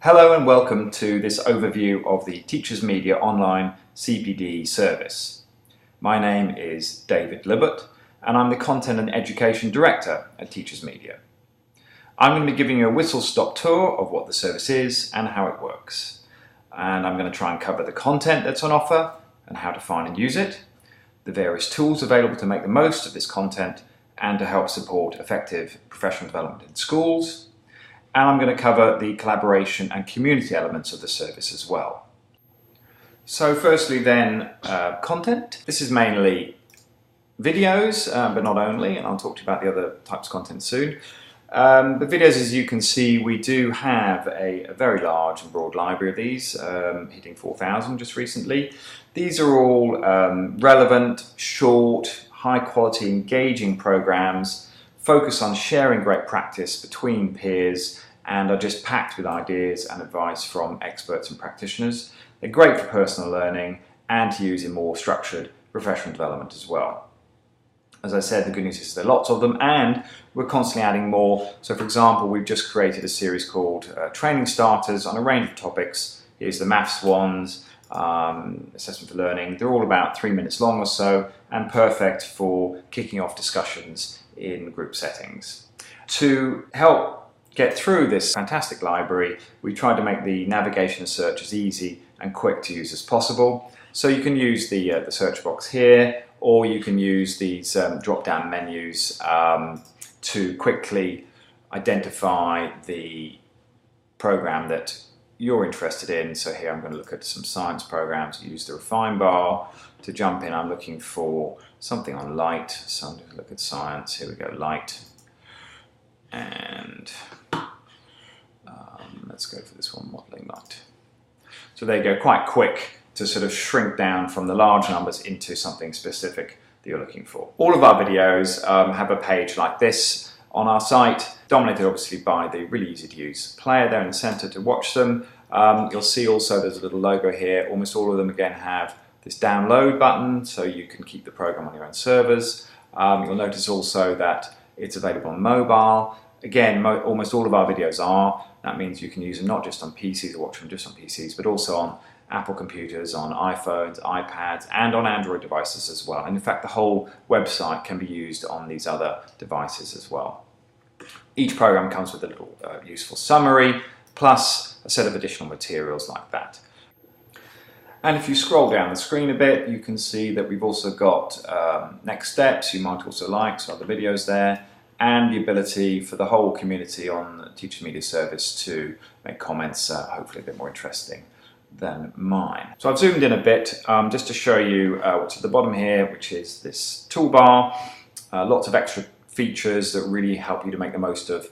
Hello and welcome to this overview of the Teachers Media Online CPD service. My name is David Libbert and I'm the Content and Education Director at Teachers Media. I'm going to be giving you a whistle-stop tour of what the service is and how it works. And I'm going to try and cover the content that's on offer and how to find and use it, the various tools available to make the most of this content and to help support effective professional development in schools. And I'm going to cover the collaboration and community elements of the service as well. So firstly then, content. This is mainly videos, but not only, and I'll talk to you about the other types of content soon. The videos, as you can see, we do have a very large and broad library of these, hitting 4,000 just recently. These are all relevant, short, high quality, engaging programs, focus on sharing great practice between peers, and are just packed with ideas and advice from experts and practitioners. They're great for personal learning and to use in more structured professional development as well. As I said, the good news is there are lots of them and we're constantly adding more. So for example, we've just created a series called Training Starters on a range of topics. Here's the maths ones, assessment for learning. They're all about 3 minutes long or so and perfect for kicking off discussions in group settings. To help get through this fantastic library, we tried to make the navigation and search as easy and quick to use as possible. So you can use the search box here, or you can use these drop-down menus to quickly identify the program that you're interested in. So here I'm going to look at some science programs. Use the refine bar to jump in. I'm looking for something on light, so I'm going to look at science. Here we go, light. And let's go for this one, modelling light. So there you go, quite quick to sort of shrink down from the large numbers into something specific that you're looking for. All of our videos have a page like this on our site, dominated obviously by the really easy to use player there in the centre to watch them. You'll see also there's a little logo here. Almost all of them again have this download button so you can keep the program on your own servers. You'll notice also that it's available on mobile. Again, almost all of our videos are. That means you can use them not just on PCs or watch them just on PCs, but also on Apple computers, on iPhones, iPads, and on Android devices as well. And in fact, the whole website can be used on these other devices as well. Each program comes with a little useful summary, plus a set of additional materials like that. And if you scroll down the screen a bit, you can see that we've also got next steps you might also like, so other videos there, and the ability for the whole community on the Teachers Media service to make comments, hopefully a bit more interesting than mine. So I've zoomed in a bit just to show you what's at the bottom here, which is this toolbar. Lots of extra features that really help you to make the most of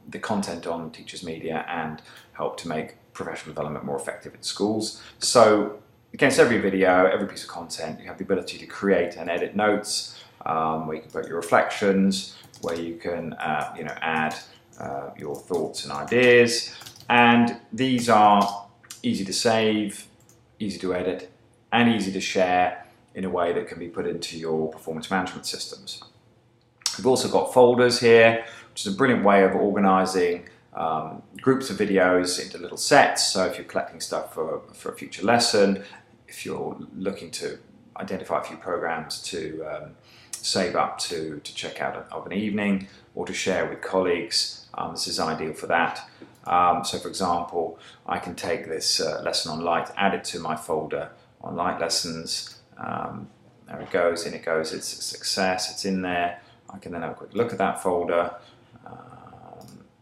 the content on Teachers Media and help to make professional development more effective in schools. So against every video, every piece of content, you have the ability to create and edit notes, where you can put your reflections, where you can add your thoughts and ideas. And these are easy to save, easy to edit, and easy to share in a way that can be put into your performance management systems. We've also got folders here, which is a brilliant way of organizing groups of videos into little sets. So if you're collecting stuff for a future lesson, if you're looking to identify a few programs to save up to check out of an evening or to share with colleagues, this is ideal for that. So for example, I can take this lesson on light, add it to my folder on light lessons. There it goes, in it goes, it's a success, it's in there. I can then have a quick look at that folder,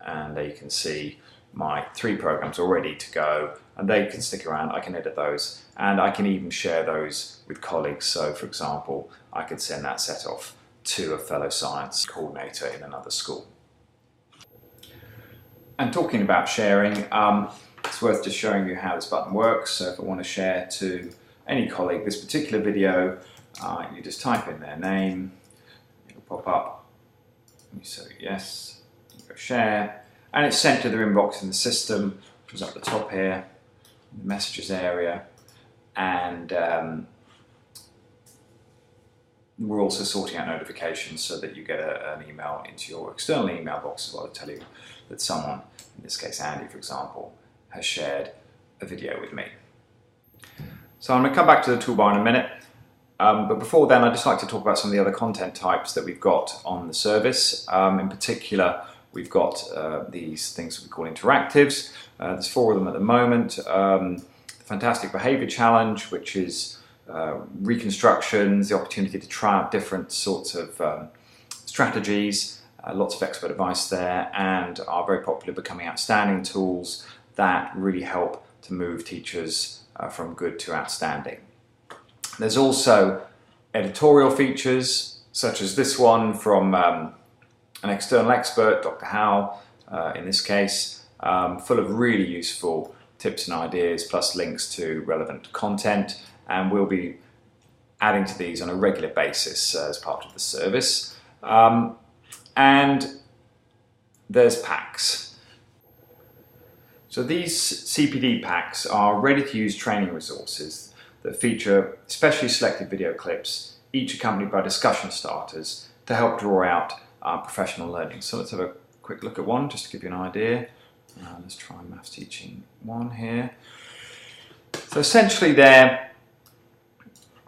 and there you can see my 3 programs all ready to go, and they can stick around. I can edit those, and I can even share those with colleagues. So for example, I could send that set off to a fellow science coordinator in another school. And talking about sharing, it's worth just showing you how this button works. So if I want to share to any colleague this particular video, you just type in their name, it'll pop up, you say yes, you go share, and it's sent to their inbox in the system, which is up the top here, in the messages area, and we're also sorting out notifications so that you get an email into your external email box as well to tell you that someone, in this case Andy for example, has shared a video with me. So I'm going to come back to the toolbar in a minute, but before then I'd just like to talk about some of the other content types that we've got on the service. In particular, we've got these things that we call interactives. There's 4 of them at the moment. The Fantastic Behaviour Challenge, which is reconstructions, the opportunity to try out different sorts of strategies, lots of expert advice there, and our very popular Becoming Outstanding tools that really help to move teachers from good to outstanding. There's also editorial features, such as this one from an external expert, Dr. Howell, in this case, full of really useful tips and ideas, plus links to relevant content, and we'll be adding to these on a regular basis as part of the service. And there's packs. So these CPD packs are ready-to-use training resources that feature specially selected video clips, each accompanied by discussion starters to help draw out professional learning. So let's have a quick look at one just to give you an idea. Let's try Maths Teaching 1 here. So essentially they're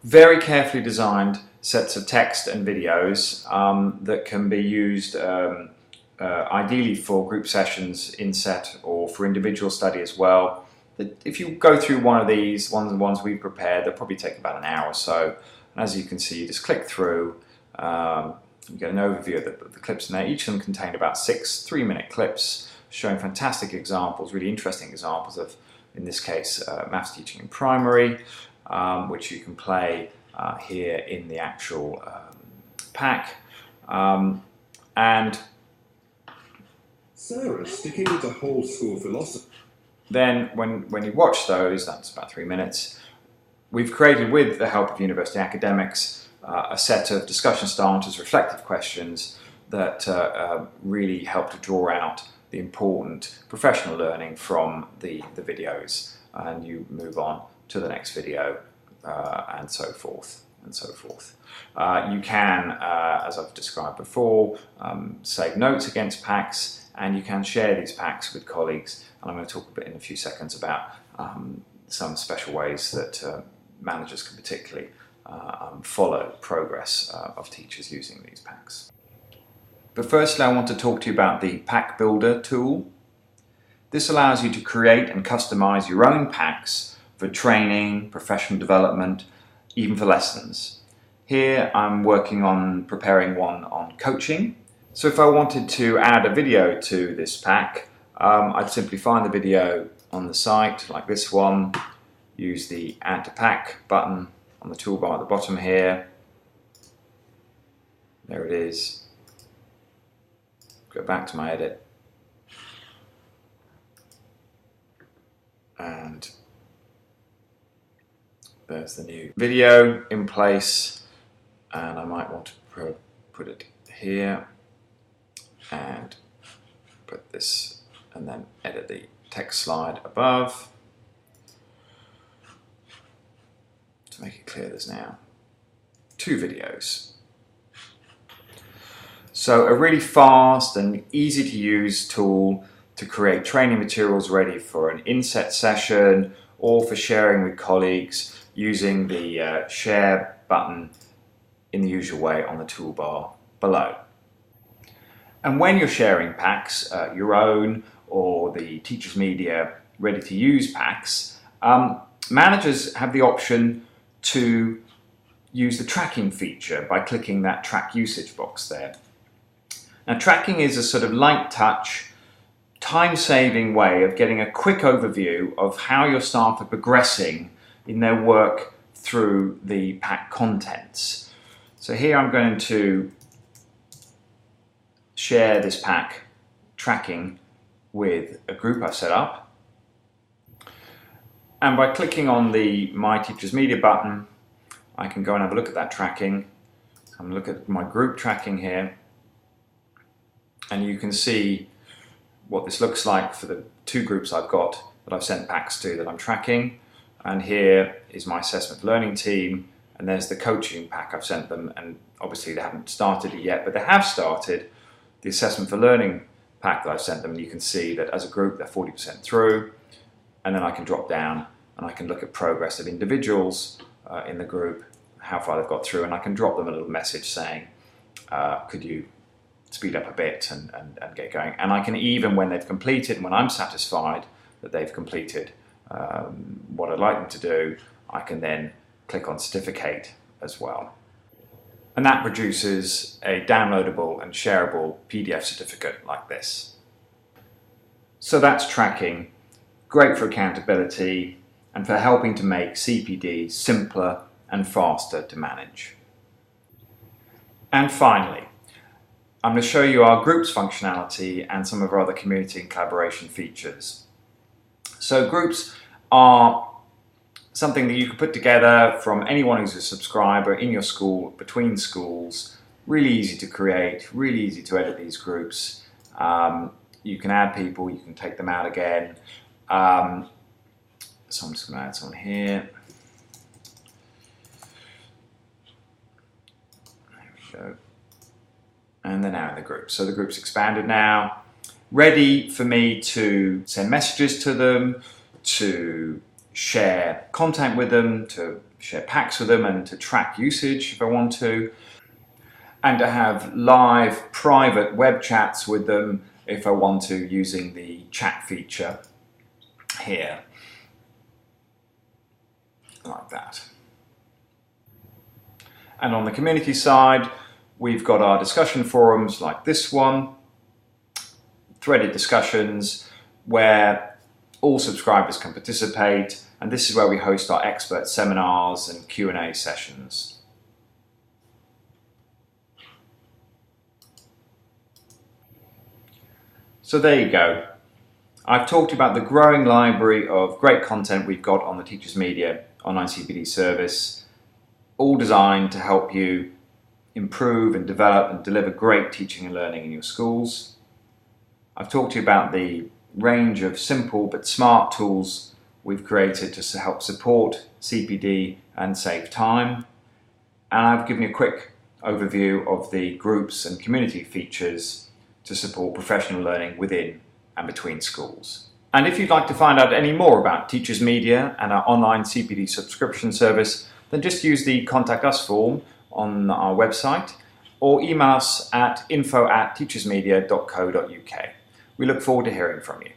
very carefully designed sets of text and videos that can be used ideally for group sessions, inset, or for individual study as well. If you go through one of these, one of the ones we've prepared, they'll probably take about an hour or so. And as you can see, you just click through, you get an overview of the clips in there. Each of them contain about 6 3-minute clips showing fantastic examples, really interesting examples of, in this case, maths teaching in primary, which you can play here in the actual pack. And Sarah, sticking with the whole school philosophy. Then when you watch those, that's about 3 minutes, we've created, with the help of university academics, a set of discussion starters, reflective questions that really help to draw out the important professional learning from the videos, and you move on to the next video and so forth and so forth. You can, as I've described before, save notes against packs, and you can share these packs with colleagues, and I'm going to talk a bit in a few seconds about some special ways that managers can particularly follow progress of teachers using these packs. But firstly, I want to talk to you about the Pack Builder tool. This allows you to create and customize your own packs for training, professional development, even for lessons. Here I'm working on preparing one on coaching. So if I wanted to add a video to this pack, I'd simply find the video on the site, like this one, use the Add to Pack button on the toolbar at the bottom here. There it is. Go back to my edit. And there's the new video in place, and I might want to put it here and put this, and then edit the text slide above to make it clear there's now 2 videos. So a really fast and easy to use tool to create training materials ready for an inset session or for sharing with colleagues using the share button in the usual way on the toolbar below. And when you're sharing packs, your own or the Teachers Media ready to use packs, managers have the option to use the tracking feature by clicking that track usage box there. Now, tracking is a sort of light touch, time-saving way of getting a quick overview of how your staff are progressing in their work through the pack contents. So here I'm going to share this pack tracking with a group I've set up. And by clicking on the My Teachers Media button, I can go and have a look at that tracking. I'm going to look at my group tracking here. And you can see what this looks like for the 2 groups I've got that I've sent packs to that I'm tracking. And here is my assessment learning team, and there's the coaching pack I've sent them, and obviously they haven't started it yet, but they have started the assessment for learning pack that I've sent them, and you can see that as a group they're 40% through. and then I can drop down and I can look at progress of individuals in the group, how far they've got through, and I can drop them a little message saying, could you speed up a bit and get going. And I can even, when they've completed, when I'm satisfied that they've completed what I'd like them to do, I can then click on certificate as well. And that produces a downloadable and shareable PDF certificate like this. So that's tracking, great for accountability and for helping to make CPD simpler and faster to manage. And finally, I'm going to show you our groups functionality and some of our other community and collaboration features. So groups are something that you can put together from anyone who's a subscriber in your school, between schools. Really easy to create, really easy to edit these groups. You can add people, you can take them out again. So I'm just going to add someone here. There we go. And they're now in the group. So the group's expanded now. Ready for me to send messages to them, to share content with them, to share packs with them, and to track usage if I want to, and to have live private web chats with them if I want to, using the chat feature here, like that. And on the community side, we've got our discussion forums like this one, threaded discussions where all subscribers can participate, and this is where we host our expert seminars and Q&A sessions. So there you go. I've talked about the growing library of great content we've got on the Teachers Media online CPD service, all designed to help you improve and develop and deliver great teaching and learning in your schools. I've talked to you about the range of simple but smart tools we've created to help support CPD and save time. And I've given you a quick overview of the groups and community features to support professional learning within and between schools. And if you'd like to find out any more about Teachers Media and our online CPD subscription service, then just use the Contact Us form on our website or email us at info@teachersmedia.co.uk. We look forward to hearing from you.